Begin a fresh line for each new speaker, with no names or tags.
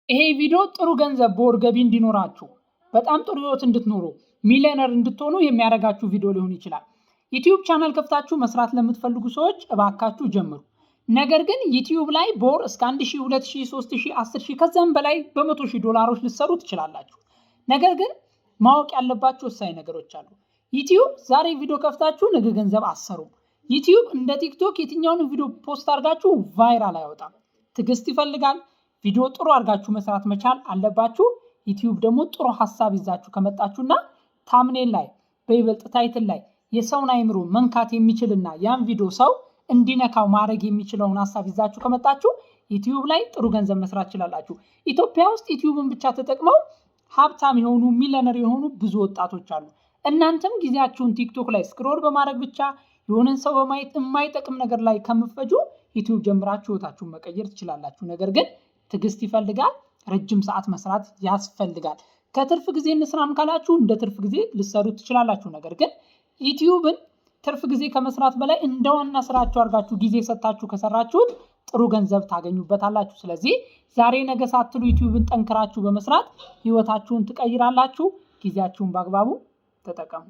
ይሄ ቪዲዮ ጥሩ ገንዘብ በወር ገቢ እንዲኖራችሁ በጣም ጥሩ ህይወት እንድትኖሩ ሚሊዮነር እንድትሆኑ የሚያደርጋችሁ ቪዲዮ ሊሆን ይችላል። ዩቲዩብ ቻናል ከፍታችሁ መስራት ለምትፈልጉ ሰዎች እባካችሁ ጀምሩ። ነገር ግን ዩቲዩብ ላይ በወር እስከ 1000፣ 2000፣ 3000፣ 10000 ከዛም በላይ $100,000 ልትሰሩ ትችላላችሁ። ነገር ግን ማወቅ ያለባችሁ ወሳኝ ነገሮች አሉ። ዩቲዩብ ዛሬ ቪዲዮ ከፍታችሁ ነገ ገንዘብ አሰሩም። ዩቲዩብ እንደ ቲክቶክ የትኛውን ቪዲዮ ፖስት አድርጋችሁ ቫይራል አይወጣም። ትዕግስት ይፈልጋል። ቪዲዮ ጥሩ አድርጋችሁ መስራት መቻል አለባችሁ። ዩቲዩብ ደግሞ ጥሩ ሐሳብ ይዛችሁ ከመጣችሁና ታምኔል ላይ በይበልጥ ታይትል ላይ የሰውን አይምሮ መንካት የሚችልና ያን ቪዲዮ ሰው እንዲነካው ማድረግ የሚችለውን ሐሳብ ይዛችሁ ከመጣችሁ ዩቲዩብ ላይ ጥሩ ገንዘብ መስራት ትችላላችሁ። ኢትዮጵያ ውስጥ ዩቲዩብን ብቻ ተጠቅመው ሀብታም የሆኑ ሚሊዮነር የሆኑ ብዙ ወጣቶች አሉ። እናንተም ጊዜያችሁን ቲክቶክ ላይ ስክሮል በማድረግ ብቻ የሆነን ሰው በማየት የማይጠቅም ነገር ላይ ከምትፈጁ ዩቲዩብ ጀምራችሁ ህይወታችሁን መቀየር ትችላላችሁ። ነገር ግን ትዕግስት ይፈልጋል። ረጅም ሰዓት መስራት ያስፈልጋል። ከትርፍ ጊዜ እንስራም ካላችሁ እንደ ትርፍ ጊዜ ልትሰሩት ትችላላችሁ። ነገር ግን ዩቲዩብን ትርፍ ጊዜ ከመስራት በላይ እንደ ዋና ስራችሁ አድርጋችሁ ጊዜ ሰጣችሁ ከሰራችሁት ጥሩ ገንዘብ ታገኙበታላችሁ። ስለዚህ ዛሬ ነገ ሳትሉ ዩቲዩብን ጠንክራችሁ በመስራት ህይወታችሁን ትቀይራላችሁ። ጊዜያችሁን በአግባቡ ተጠቀሙ።